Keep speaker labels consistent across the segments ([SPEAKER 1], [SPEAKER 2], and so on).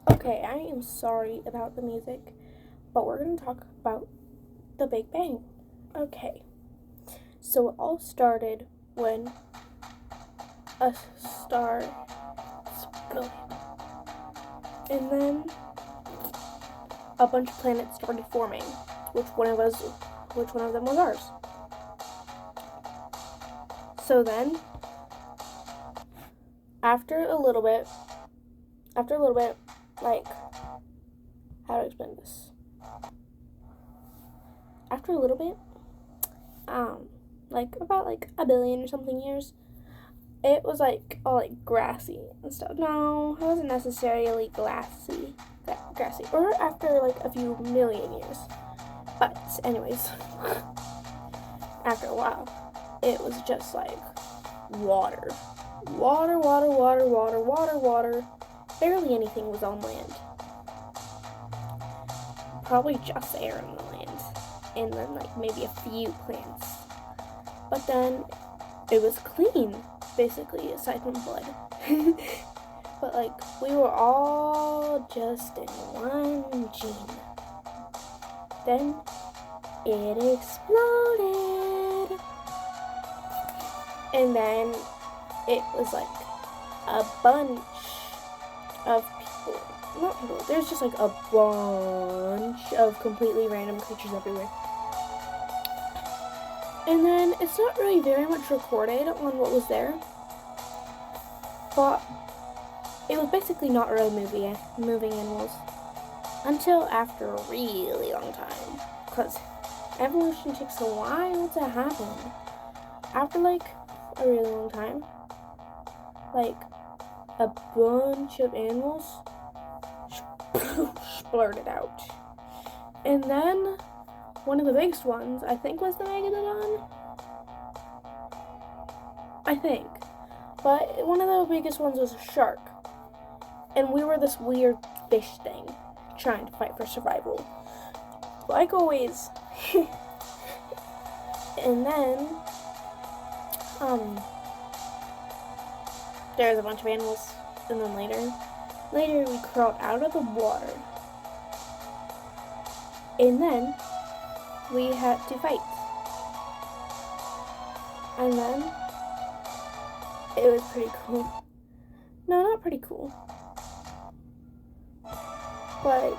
[SPEAKER 1] Okay, I am sorry about the music, but we're going to talk about the Big Bang. Okay, so it all started when a star exploded, and then a bunch of planets started forming. Which one of them was ours? So then, after a little bit, like, how to explain this? After a little bit, about a billion or something years, it was like all like grassy and stuff. No, it wasn't necessarily grassy, or after like a few million years. But anyways, after a while, it was just like water. Barely anything was on land. Probably just air on the land. And then like maybe a few plants. But then it was clean, basically, aside from blood. But like we were all just in one gene. Then it exploded. And then it was like a bunch of people. Not people, there's just like a bunch of completely random creatures everywhere. And then it's not really very much recorded on what was there. But it was basically not really moving animals. Until after a really long time. Because evolution takes a while to happen. After like a really long time, like a bunch of animals blurted out. And then one of the biggest ones, I think, was the Megalodon. I think. But one of the biggest ones was a shark. And we were this weird fish thing trying to fight for survival. Like always. And then there's a bunch of animals, and then later we crawled out of the water, and then we had to fight, and then it was pretty cool. No, not pretty cool, but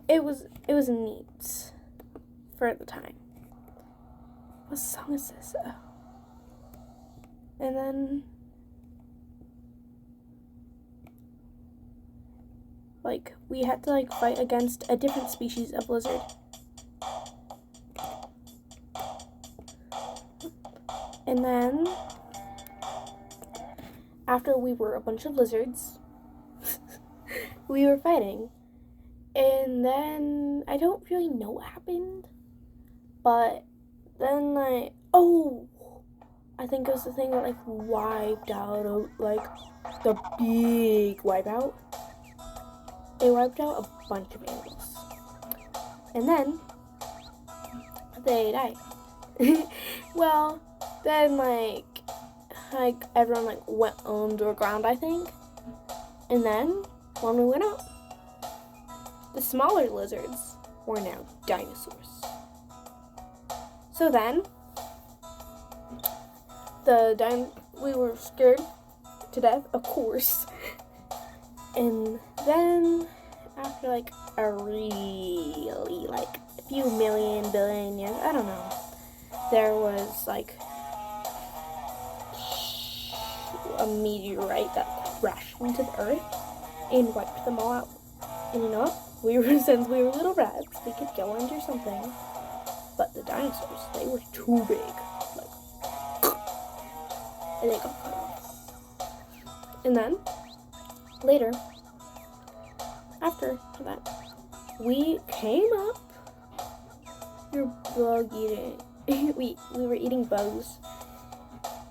[SPEAKER 1] it was neat for the time. What song is this? Oh. And then, like, we had to, like, fight against a different species of lizard. And then, after we were a bunch of lizards, we were fighting. And then, I don't really know what happened, but then, like, I think it was the thing that, like, wiped out, like, the big wipeout. They wiped out a bunch of animals. And then, they died. Well, then, like, everyone, like, went underground, I think. And then, when we went out, the smaller lizards were now dinosaurs. So then, we were scared to death, of course. And then, after like a really, like, a few million, billion years, I don't know, there was like a meteorite that crashed into the earth and wiped them all out. And you know what? Since we were little rats, we could go under something. But the dinosaurs, they were too big. And they got cut off. And then, later, after that, we came up. We were bug eating. we were eating bugs.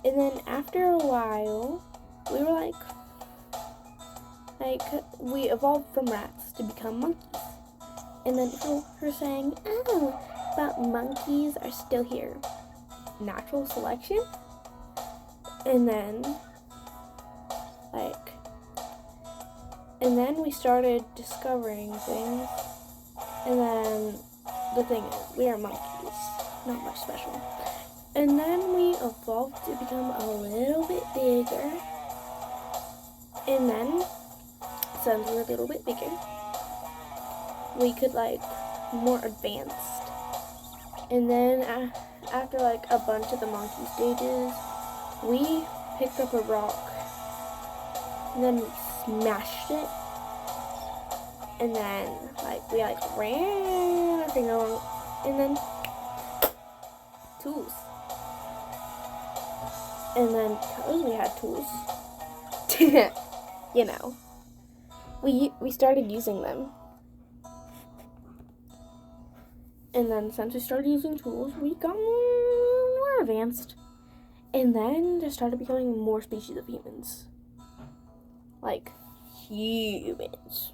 [SPEAKER 1] And then after a while, we were like, we evolved from rats to become monkeys. And then people were saying, oh, but monkeys are still here. Natural selection? And then, like, And then we started discovering things. And then the thing is, we are monkeys. Not much special. And then we evolved to become a little bit bigger. And then, since we're a little bit bigger, we could like more advanced. And then after like a bunch of the monkey stages, we picked up a rock. And then we smashed it. And then like we like ran our finger along. And then tools. And then because we had tools, you know, we started using them. And then since we started using tools, we got more advanced. And then there started becoming more species of humans. Like, humans.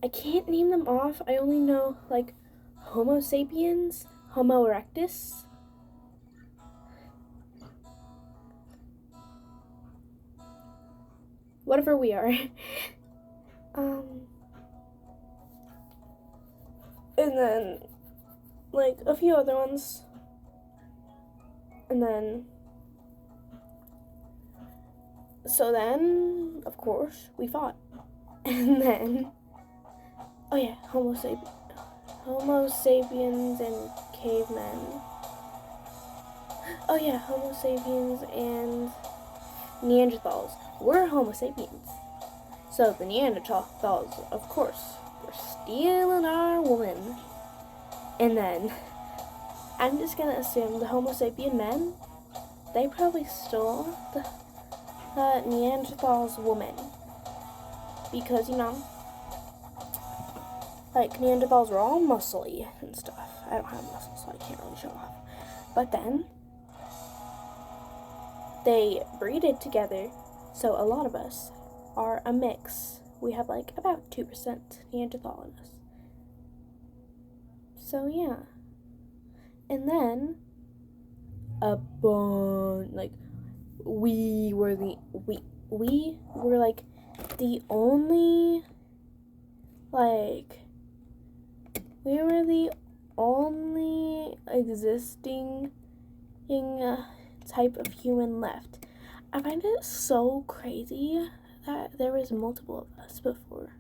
[SPEAKER 1] I can't name them off. I only know, like, Homo sapiens, Homo erectus. Whatever we are. And then, like, a few other ones. And then, so then, of course, we fought. And then, oh yeah, Homo sapiens and cavemen. Oh yeah, Homo sapiens and Neanderthals. We're Homo sapiens. So the Neanderthals, of course, were stealing our woman. And then, I'm just gonna assume the Homo sapien men, they probably stole the Neanderthals woman. Because, you know, like, Neanderthals were all muscly and stuff. I don't have muscles, so I can't really show off. But then, they breeded together, so a lot of us are a mix. We have, like, about 2% Neanderthal in us. So, yeah. And then, we were like, the only, like, we were the only existing type of human left. I find it so crazy that there was multiple of us before.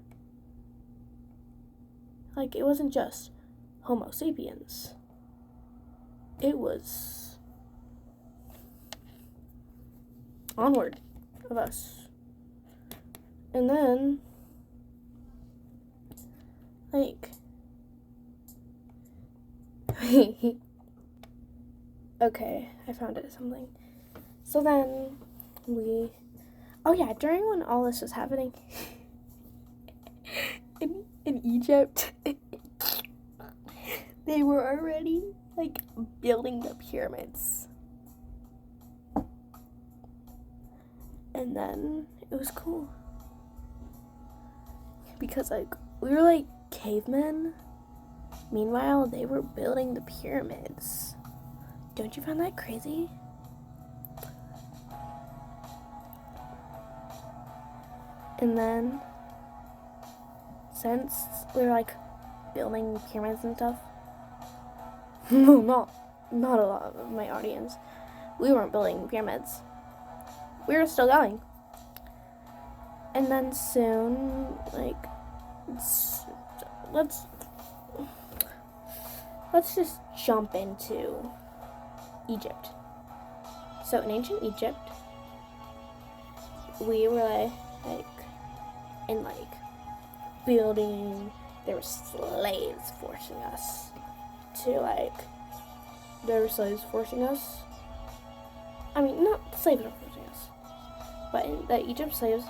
[SPEAKER 1] Like, it wasn't just Homo sapiens. It was onward of us. And then, like, okay, I found it something. So then during when all this was happening in Egypt, they were already, like, building the pyramids. And then it was cool. Because, like, we were, like, cavemen. Meanwhile, they were building the pyramids. Don't you find that crazy? And then, since we were, like, building pyramids and stuff, no, not a lot of my audience, we weren't building pyramids. We were still going. And then soon, like, let's just jump into Egypt. So in ancient Egypt, we were like building. There were slaves forcing us to I mean, not the slaves were forcing us, but in the Egypt slaves,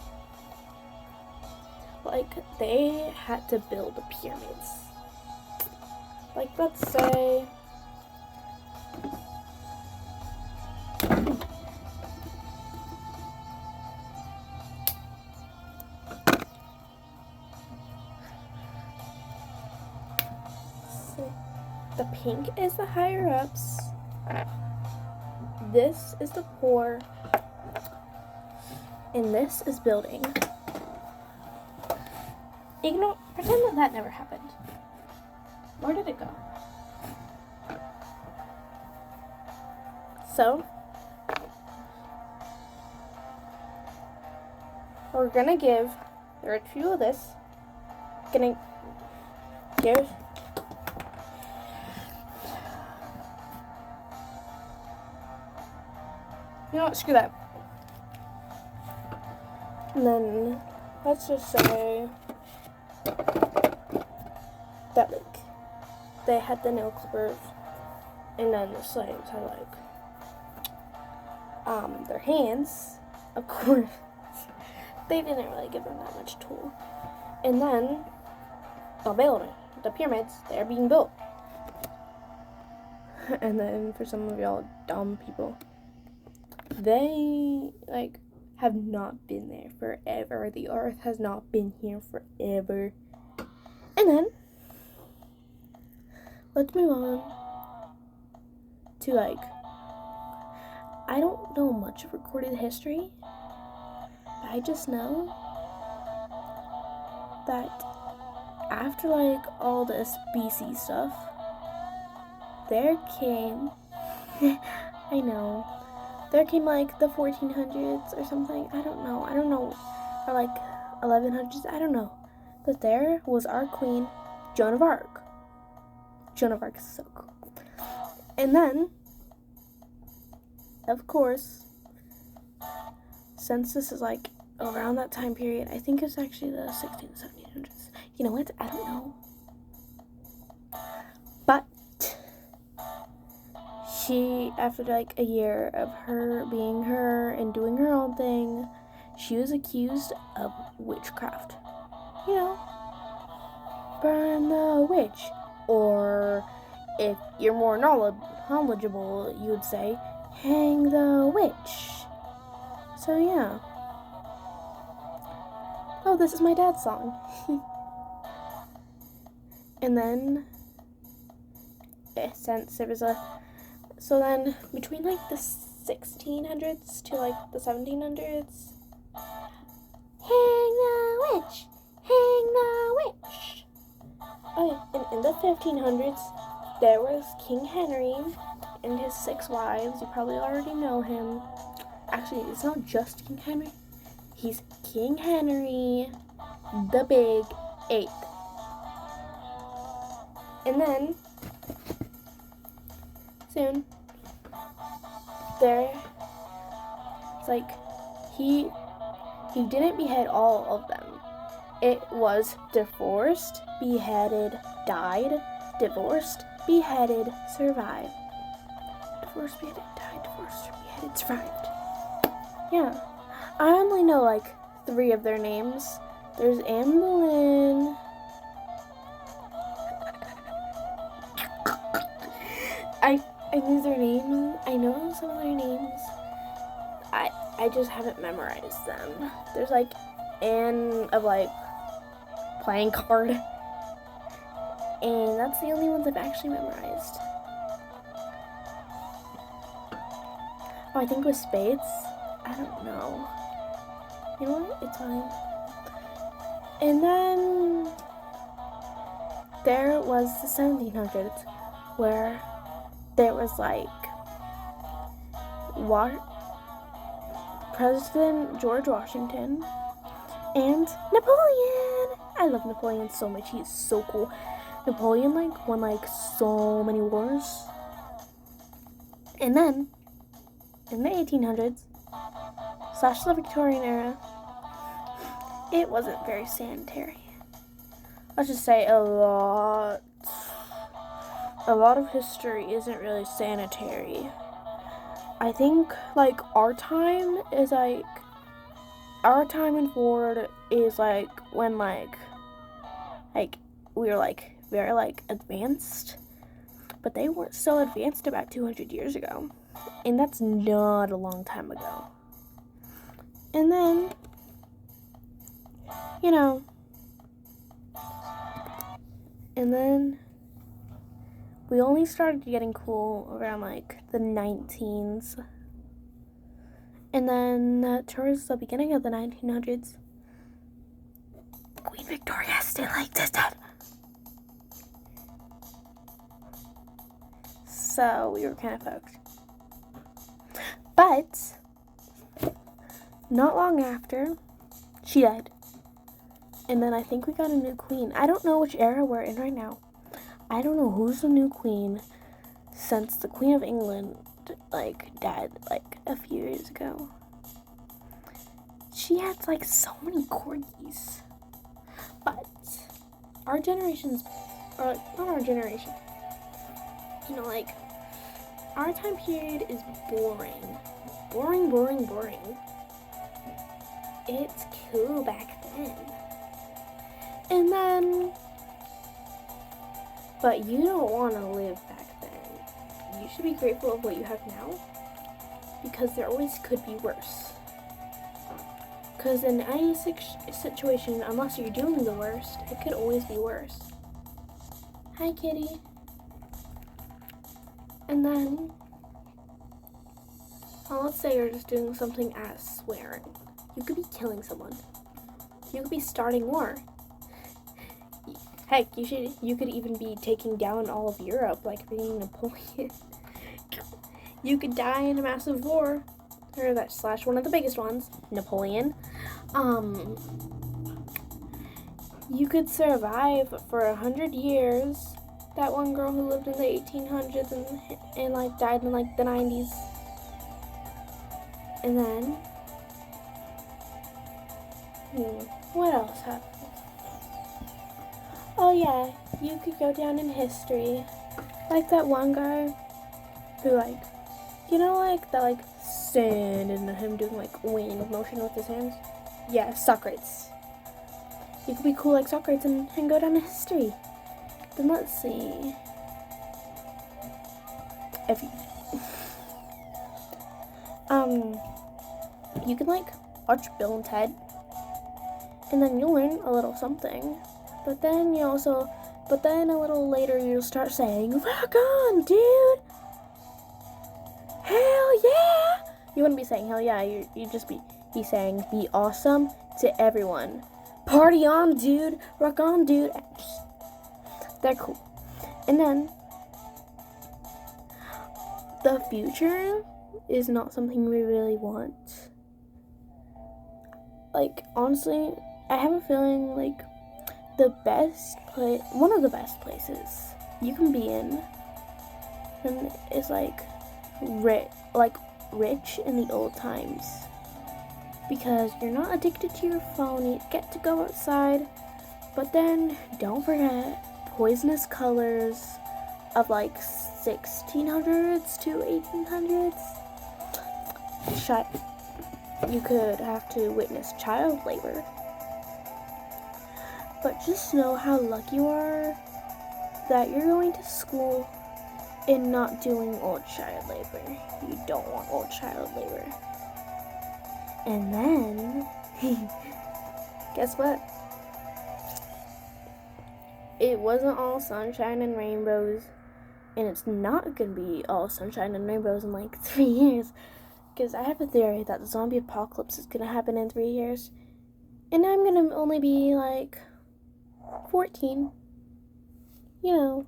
[SPEAKER 1] like, they had to build the pyramids. Like, let's say, the pink is the higher ups, this is the poor, and this is building. Pretend that never happened. Where did it go? So, we're gonna give the rich people this. Gonna give you know what, screw that. And then let's just say that like they had the nail clippers and then the slaves had like their hands, of course. They didn't really give them that much tool. And then the building, the pyramids, they're being built. And then for some of y'all dumb people, they like have not been there forever. The earth has not been here forever. And then let's move on to like, I don't know much of recorded history. I just know that after like all this BC stuff, there came there came like the 1400s or something. I don't know, or like 1100s. I don't know. But there was our queen, Joan of Arc. Joan of Arc is so cool. And then, of course, since this is like around that time period, I think it's actually the 1600s, 1700s. You know what? I don't know. But she, after like a year of her being her and doing her own thing, she was accused of witchcraft. You know, burn the witch. Or if you're more knowledgeable, you would say, hang the witch. So yeah. Oh, this is my dad's song. And then, since there was so then between like the 1600s to like the 1700s, hang the witch, hang the witch. Oh, and in the 1500s, there was King Henry and his 6 wives. You probably already know him. Actually, it's not just King Henry. He's King Henry the Big 8th. And then, soon, it's like, he didn't behead all of them. It was divorced, beheaded, died, divorced, beheaded, survived. Divorced, beheaded, died, divorced, beheaded, survived. Yeah. I only know like 3 of their names. There's Anne Boleyn. I knew their names. I know some of their names. I just haven't memorized them. There's like Anne of like playing card. And that's the only ones I've actually memorized. Oh, I think it was spades. I don't know. You know what? It's fine. And then there was the 1700s where there was like President George Washington and Napoleon. I love Napoleon so much. He is so cool. Napoleon like won like so many wars. And then in the 1800s / the Victorian era, it wasn't very sanitary. Let's just say a lot of history isn't really sanitary. I think like our time in Ford is like when like we were like very like advanced, but they weren't so advanced about 200 years ago, and that's not a long time ago. And then, you know, and then we only started getting cool around like the 19s. And then towards the beginning of the 1900s, Queen Victoria's stay like this, Dad. So we were kind of fucked. But not long after, she died. And then I think we got a new queen. I don't know which era we're in right now. I don't know who's the new queen since the Queen of England, like, died, like, a few years ago. She had, like, so many corgis. But our generation's, or not our generation, you know, like, our time period is boring. Boring. It's cool back then. And then, but you don't want to live back then. You should be grateful of what you have now, because there always could be worse. Because in any situation, unless you're doing the worst, it could always be worse. Hi, kitty. And then, well, let's say you're just doing something as swearing. You could be killing someone. You could be starting war. Heck, you could even be taking down all of Europe, like being Napoleon. You could die in a massive war, or that / one of the biggest ones, Napoleon. You could survive for 100 years. That one girl who lived in the 1800s and like died in like the 90s. And then, what else happened? Oh yeah, you could go down in history. Like that one guy who like, you know, like that like sand and him doing like wind motion with his hands? Yeah, Socrates. You could be cool like Socrates and go down in history. Then let's see. If you can like watch Bill and Ted, and then you'll learn a little something. But then a little later you'll start saying, "Rock on, dude! Hell yeah!" You wouldn't be saying hell yeah. You'd just be saying, "Be awesome" to everyone. Party on, dude! Rock on, dude! They're cool. And then the future is not something we really want. Like, honestly, I have a feeling like one of the best places you can be in and is like rich in the old times, because you're not addicted to your phone. You get to go outside, but then don't forget poisonous colors of like 1600s to 1800s. You could have to witness child labor. But just know how lucky you are that you're going to school and not doing old child labor. You don't want old child labor. And then, guess what? It wasn't all sunshine and rainbows. And it's not going to be all sunshine and rainbows in like 3 years. Because I have a theory that the zombie apocalypse is going to happen in 3 years. And I'm going to only be like 14. You know.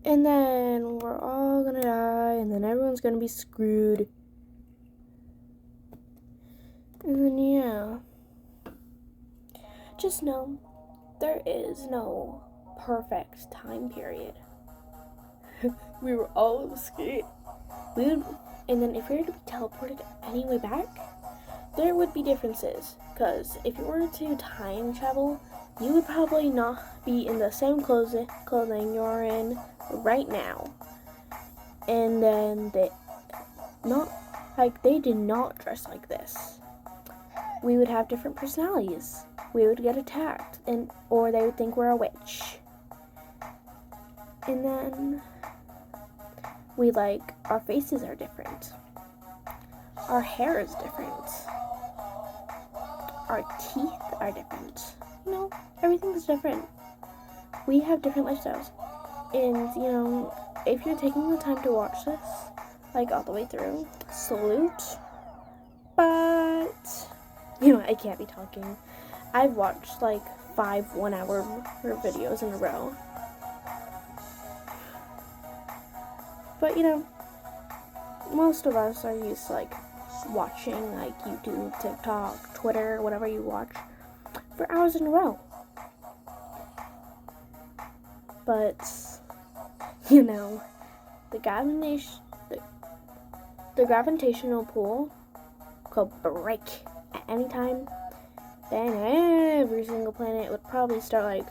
[SPEAKER 1] And then we're all going to die. And then everyone's going to be screwed. And then, yeah. Just know, there is no perfect time period. We were all scared. And then if we were to be teleported any way back, there would be differences. Because if you were to time travel, you would probably not be in the same clothing you're in right now. And then they did not dress like this. We would have different personalities. We would get attacked, or they would think we're a witch. And then our faces are different. Our hair is different. Our teeth are different. You know, everything's different. We have different lifestyles. And, you know, if you're taking the time to watch this, like all the way through, salute. But, you know, I can't be talking. I've watched like 5 1-hour videos in a row. But most of us are used to like watching like YouTube, TikTok, Twitter, whatever you watch for hours in a row. But the gravitational pull could break at any time. Then every single planet would probably start like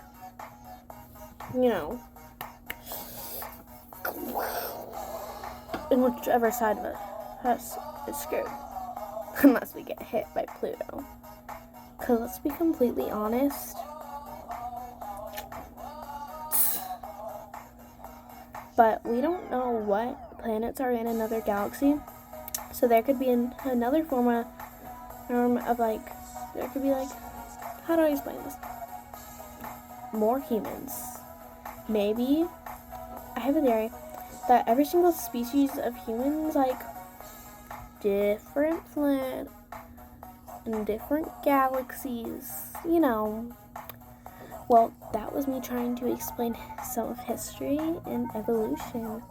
[SPEAKER 1] in whichever side of us is screwed. Unless we get hit by Pluto. Because let's be completely honest, but we don't know what planets are in another galaxy. So there could be another form of like, there could be like, how do I explain this? More humans. Maybe, I have a theory that every single species of humans, like, different planet in different galaxies, Well, that was me trying to explain some of history and evolution.